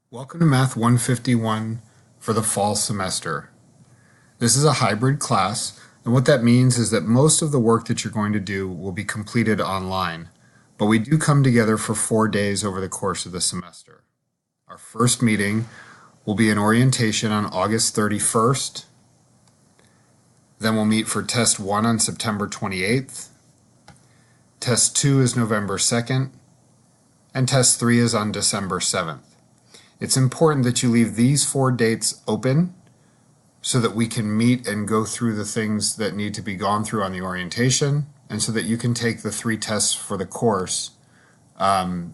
Welcome to Math 151 for the fall semester. This is a hybrid class, and what that means is that most of the work that you're going to do will be completed online, but we do come together for 4 days over the course of the semester. Our first meeting will be an orientation on August 31st, then we'll meet for Test 1 on September 28th, Test 2 is November 2nd, and Test 3 is on December 7th. It's important that you leave these 4 dates open so that we can meet and go through the things that need to be gone through on the orientation, and so that you can take the 3 tests for the course on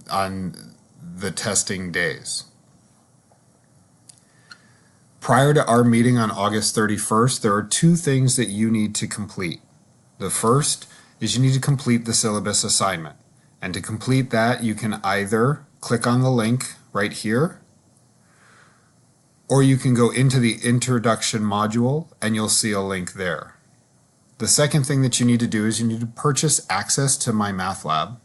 the testing days. Prior to our meeting on August 31st, there are 2 things that you need to complete. The first is you need to complete the syllabus assignment. And to complete that, you can either click on the link right here, or you can go into the introduction module and you'll see a link there. The second thing that you need to do is you need to purchase access to MyMathLab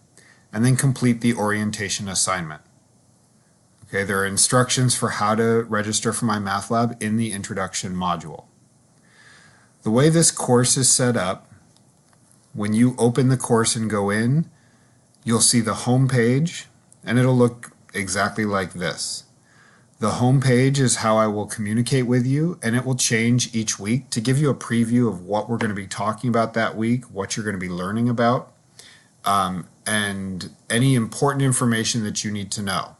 and then complete the orientation assignment. Okay, there are instructions for how to register for MyMathLab in the introduction module. The way this course is set up, when you open the course and go in, you'll see the home page and it'll look exactly like this. The home page is how I will communicate with you, and it will change each week to give you a preview of what we're going to be talking about that week, what you're going to be learning about, and any important information that you need to know.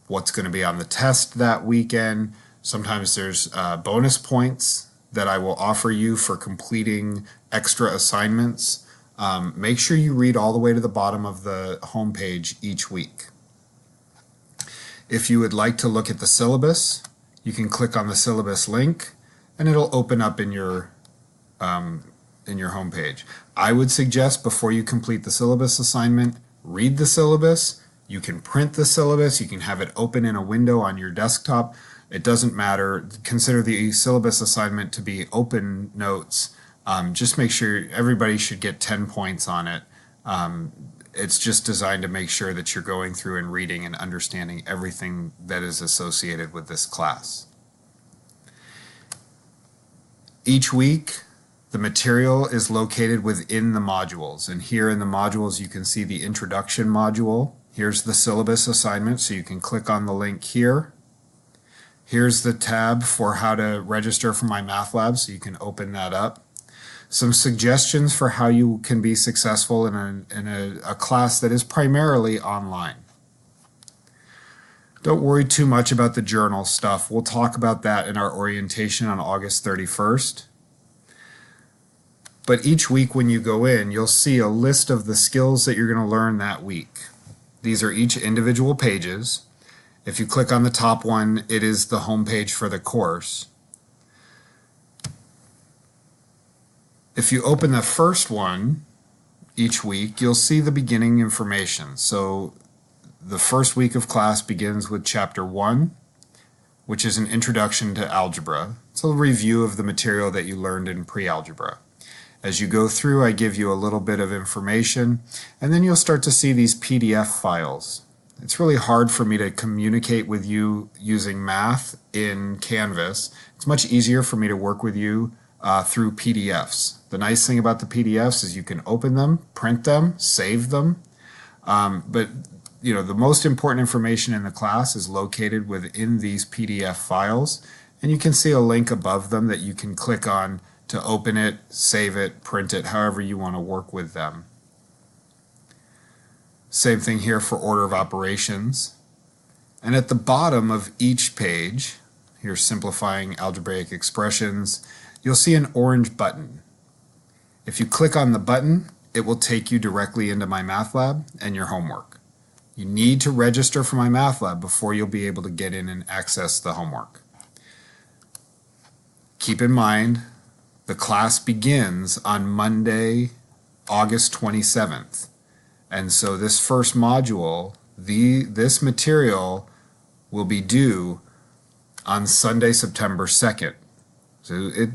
What's going to be on the test that weekend. Sometimes there's bonus points that I will offer you for completing extra assignments. Make sure you read all the way to the bottom of the home page each week. If you would like to look at the syllabus, you can click on the syllabus link and it'll open up in your home page. I would suggest before you complete the syllabus assignment, read the syllabus. You can print the syllabus, you can have it open in a window on your desktop. It doesn't matter. Consider the syllabus assignment to be open notes. Just make sure everybody should get 10 points on it. It's just designed to make sure that you're going through and reading and understanding everything that is associated with this class. Each week, the material is located within the modules, and here in the modules you can see the introduction module. Here's the syllabus assignment, so you can click on the link here. Here's the tab for how to register for MyMathLab, so you can open that up. Some suggestions for how you can be successful in a class that is primarily online. Don't worry too much about the journal stuff. We'll talk about that in our orientation on August 31st. But each week when you go in, you'll see a list of the skills that you're going to learn that week. These are each individual pages. If you click on the top one, it is the home page for the course. If you open the first one each week, you'll see the beginning information. So the first week of class begins with Chapter 1, which is an introduction to algebra. It's a review of the material that you learned in pre-algebra. As you go through, I give you a little bit of information, and then you'll start to see these PDF files. It's really hard for me to communicate with you using math in Canvas. It's much easier for me to work with you through PDFs. The nice thing about the PDFs is you can open them, print them, save them, but the most important information in the class is located within these PDF files, and you can see a link above them that you can click on to open it, save it, print it, however you want to work with them. Same thing here for order of operations. And at the bottom of each page, here's simplifying algebraic expressions, you'll see an orange button. If you click on the button, it will take you directly into MyMathLab and your homework. You need to register for MyMathLab before you'll be able to get in and access the homework. Keep in mind, the class begins on Monday, August 27th. And so this first module, this material will be due on Sunday, September 2nd. So it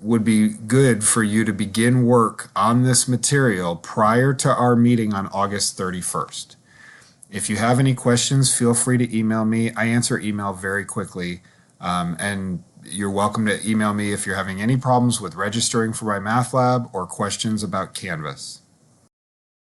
would be good for you to begin work on this material prior to our meeting on August 31st. If you have any questions, feel free to email me. I answer email very quickly. And you're welcome to email me if you're having any problems with registering for my math lab or questions about Canvas.